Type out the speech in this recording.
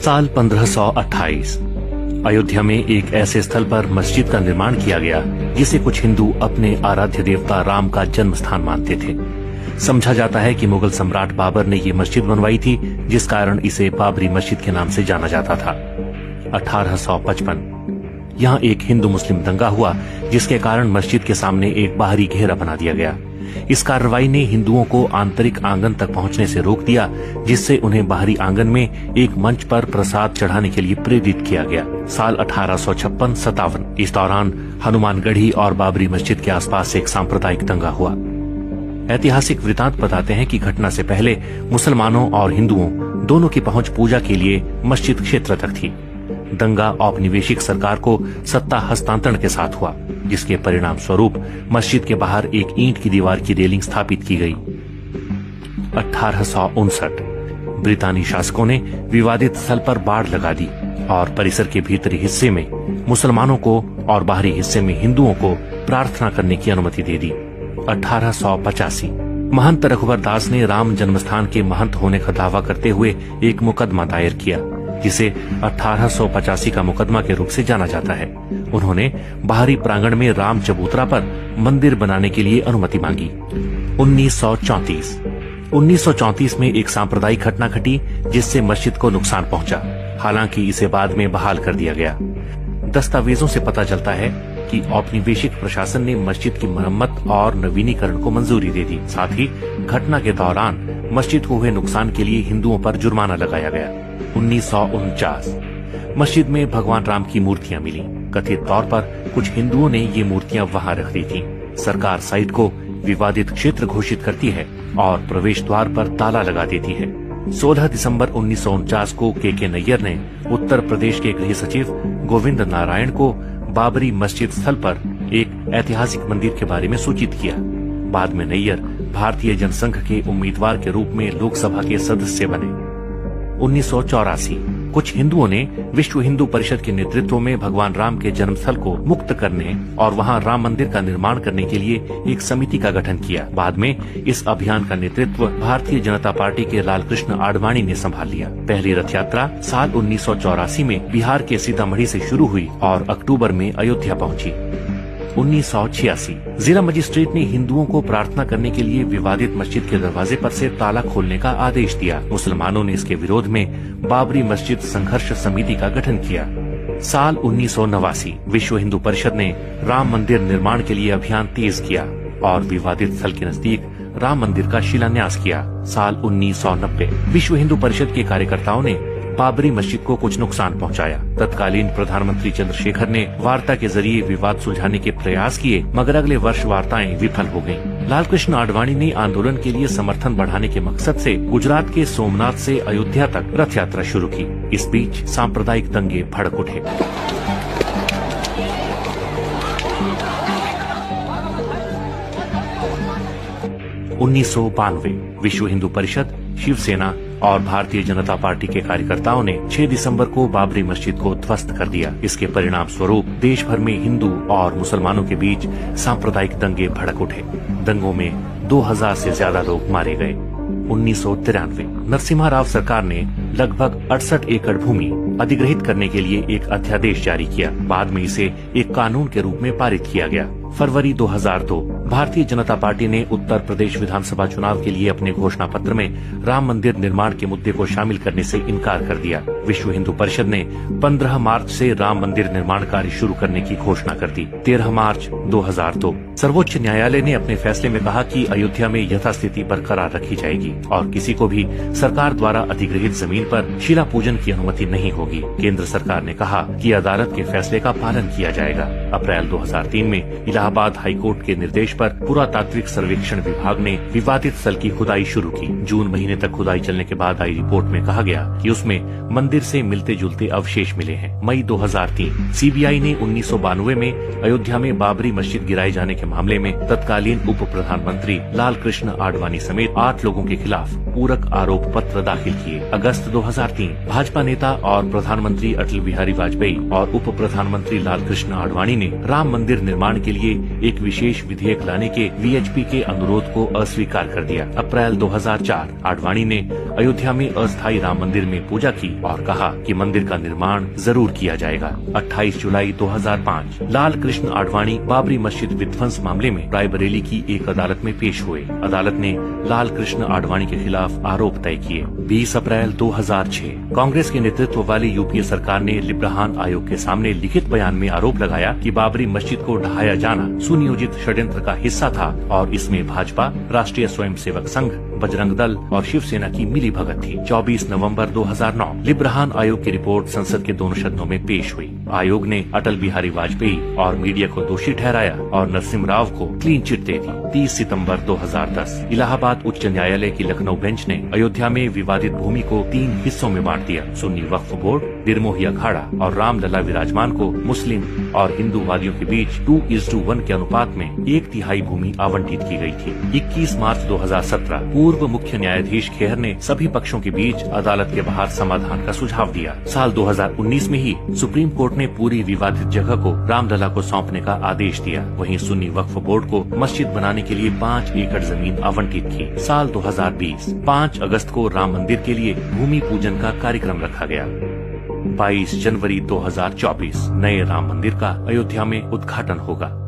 साल 1528 अयोध्या में एक ऐसे स्थल पर मस्जिद का निर्माण किया गया जिसे कुछ हिंदू अपने आराध्य देवता राम का जन्म स्थान मानते थे। समझा जाता है कि मुगल सम्राट बाबर ने ये मस्जिद बनवाई थी, जिस कारण इसे बाबरी मस्जिद के नाम से जाना जाता था। 1855 यहाँ एक हिंदू मुस्लिम दंगा हुआ, जिसके कारण मस्जिद के सामने एक बाहरी घेरा बना दिया गया। इस कार्रवाई ने हिंदुओं को आंतरिक आंगन तक पहुंचने से रोक दिया, जिससे उन्हें बाहरी आंगन में एक मंच पर प्रसाद चढ़ाने के लिए प्रेरित किया गया। साल 1856-57 इस दौरान हनुमानगढ़ी और बाबरी मस्जिद के आसपास एक सांप्रदायिक दंगा हुआ। ऐतिहासिक वृतांत बताते हैं कि घटना से पहले मुसलमानों और हिंदुओं दोनों की पहुंच पूजा के लिए मस्जिद क्षेत्र तक थी। दंगा औपनिवेशिक सरकार को सत्ता हस्तांतरण के साथ हुआ, जिसके परिणाम स्वरूप मस्जिद के बाहर एक ईंट की दीवार की रेलिंग स्थापित की गई। 1859 ब्रितानी शासकों ने विवादित स्थल पर बाड़ लगा दी और परिसर के भीतरी हिस्से में मुसलमानों को और बाहरी हिस्से में हिंदुओं को प्रार्थना करने की अनुमति दे दी। 1885 महंत रघुवर दास ने राम जन्मस्थान के महंत होने का दावा करते हुए एक मुकदमा दायर किया, जिसे 1885 का मुकदमा के रूप से जाना जाता है। उन्होंने बाहरी प्रांगण में राम चबूतरा पर मंदिर बनाने के लिए अनुमति मांगी। 1934 में एक सांप्रदायिक घटना घटी, जिससे मस्जिद को नुकसान पहुंचा। हालांकि इसे बाद में बहाल कर दिया गया। दस्तावेजों से पता चलता है कि औपनिवेशिक प्रशासन ने मस्जिद की मरम्मत और नवीनीकरण को मंजूरी दे दी। साथ ही घटना के दौरान मस्जिद को हुए नुकसान के लिए हिंदुओं पर जुर्माना लगाया गया। 1949 मस्जिद में भगवान राम की मूर्तियां मिली। कथित तौर पर कुछ हिंदुओं ने ये मूर्तियां वहां रख दी थीं। सरकार साइट को विवादित क्षेत्र घोषित करती है और प्रवेश द्वार पर ताला लगा देती है। 16 दिसंबर 1949 को के नैयर ने उत्तर प्रदेश के गृह सचिव गोविंद नारायण को बाबरी मस्जिद स्थल पर एक ऐतिहासिक मंदिर के बारे में सूचित किया। बाद में नैयर भारतीय जनसंघ के उम्मीदवार के रूप में लोकसभा के सदस्य बने। 1984 कुछ हिंदुओं ने विश्व हिंदू परिषद के नेतृत्व में भगवान राम के जन्मस्थल को मुक्त करने और वहां राम मंदिर का निर्माण करने के लिए एक समिति का गठन किया। बाद में इस अभियान का नेतृत्व भारतीय जनता पार्टी के लालकृष्ण आडवाणी ने संभाल लिया। पहली रथ यात्रा साल 1984 में बिहार के सीतामढ़ी से शुरू हुई और अक्टूबर में अयोध्या पहुंची। 1986 जिला मजिस्ट्रेट ने हिंदुओं को प्रार्थना करने के लिए विवादित मस्जिद के दरवाजे पर से ताला खोलने का आदेश दिया। मुसलमानों ने इसके विरोध में बाबरी मस्जिद संघर्ष समिति का गठन किया। साल 1989 विश्व हिंदू परिषद ने राम मंदिर निर्माण के लिए अभियान तेज किया और विवादित स्थल के नजदीक राम मंदिर का शिलान्यास किया। साल 1990 विश्व हिंदू परिषद के कार्यकर्ताओं ने बाबरी मस्जिद को कुछ नुकसान पहुंचाया। तत्कालीन प्रधानमंत्री चंद्रशेखर ने वार्ता के जरिए विवाद सुलझाने के प्रयास किए, मगर अगले वर्ष वार्ताएं विफल हो गयीं। लालकृष्ण आडवाणी ने आंदोलन के लिए समर्थन बढ़ाने के मकसद से गुजरात के सोमनाथ से अयोध्या तक रथ यात्रा शुरू की। इस बीच सांप्रदायिक दंगे भड़क उठे। 1992 विश्व हिंदू परिषद, शिवसेना और भारतीय जनता पार्टी के कार्यकर्ताओं ने 6 दिसंबर को बाबरी मस्जिद को ध्वस्त कर दिया। इसके परिणाम स्वरूप देश भर में हिंदू और मुसलमानों के बीच सांप्रदायिक दंगे भड़क उठे। दंगों में 2000 से ज्यादा लोग मारे गए। 1993 नरसिम्हा राव सरकार ने लगभग 68 एकड़ भूमि अधिग्रहित करने के लिए एक अध्यादेश जारी किया। बाद में इसे एक कानून के रूप में पारित किया गया। फरवरी 2002 भारतीय जनता पार्टी ने उत्तर प्रदेश विधानसभा चुनाव के लिए अपने घोषणा पत्र में राम मंदिर निर्माण के मुद्दे को शामिल करने से इनकार कर दिया। विश्व हिंदू परिषद ने 15 मार्च से राम मंदिर निर्माण कार्य शुरू करने की घोषणा कर दी। 13 मार्च 2002 सर्वोच्च न्यायालय ने अपने फैसले में कहा कि अयोध्या में यथास्थिति बरकरार रखी जाएगी और किसी को भी सरकार द्वारा अधिग्रहित जमीन पर शिला पूजन की अनुमति नहीं होगी। केंद्र सरकार ने कहा कि अदालत के फैसले का पालन किया जाएगा। अप्रैल 2003 में इलाहाबाद हाईकोर्ट के निर्देश पर पुरातात्विक सर्वेक्षण विभाग ने विवादित स्थल की खुदाई शुरू की। जून महीने तक खुदाई चलने के बाद आई रिपोर्ट में कहा गया कि उसमें मंदिर से मिलते जुलते अवशेष मिले हैं। मई 2003 सीबीआई ने 1992 में अयोध्या में बाबरी मस्जिद गिराए जाने के मामले में तत्कालीन उप प्रधानमंत्री लाल कृष्ण आडवाणी समेत 8 लोगों के खिलाफ पूरक आरोप पत्र दाखिल किए। अगस्त 2003 भाजपा नेता और प्रधानमंत्री अटल बिहारी वाजपेयी और उप प्रधानमंत्री लाल कृष्ण आडवाणी ने राम मंदिर निर्माण के लिए एक विशेष विधेयक लाने के वीएचपी के अनुरोध को अस्वीकार कर दिया। अप्रैल 2004 आडवाणी ने अयोध्या में अस्थायी राम मंदिर में पूजा की और कहा कि मंदिर का निर्माण जरूर किया जाएगा। 28 जुलाई 2005 लाल कृष्ण आडवाणी बाबरी मस्जिद विध्वंस मामले में रायबरेली की एक अदालत में पेश हुए। अदालत ने लाल कृष्ण आडवाणी के खिलाफ आरोप तय किए। 20 अप्रैल 2006 कांग्रेस के नेतृत्व वाली यूपीए सरकार ने लिब्राहान आयोग के सामने लिखित बयान में आरोप लगाया कि बाबरी मस्जिद को ढहाया जाना सुनियोजित षड्यंत्र का हिस्सा था और इसमें भाजपा, राष्ट्रीय स्वयंसेवक संघ, बजरंग दल और शिवसेना की मिलीभगत थी। 24 नवंबर 2009 लिब्राहान आयोग की रिपोर्ट संसद के दोनों सदनों में पेश हुई। आयोग ने अटल बिहारी वाजपेयी और मीडिया को दोषी ठहराया और नरसिम्हा राव को क्लीन चिट दे दी। 30 सितंबर 2010 इलाहाबाद उच्च न्यायालय की लखनऊ बेंच ने अयोध्या में विवादित भूमि को 3 हिस्सों में बांट दिया। सुन्नी वक्फ बोर्ड, निर्मोही अखाड़ा और रामलला विराजमान को मुस्लिम और हिंदू वादियों के बीच 2:1 के अनुपात में 1/3 भूमि आवंटित की गई थी। 21 मार्च 2017 पूर्व मुख्य न्यायाधीश खेहर ने सभी पक्षों के बीच अदालत के बाहर समाधान का सुझाव दिया। साल 2019 में ही सुप्रीम कोर्ट ने पूरी विवादित जगह को रामलला को सौंपने का आदेश दिया। वहीं सुन्नी वक्फ बोर्ड को मस्जिद बनाने के लिए 5 एकड़ जमीन आवंटित की। साल 2020 5 अगस्त को राम मंदिर के लिए भूमि पूजन का कार्यक्रम रखा गया। 22 जनवरी 2024 नए राम मंदिर का अयोध्या में उद्घाटन होगा।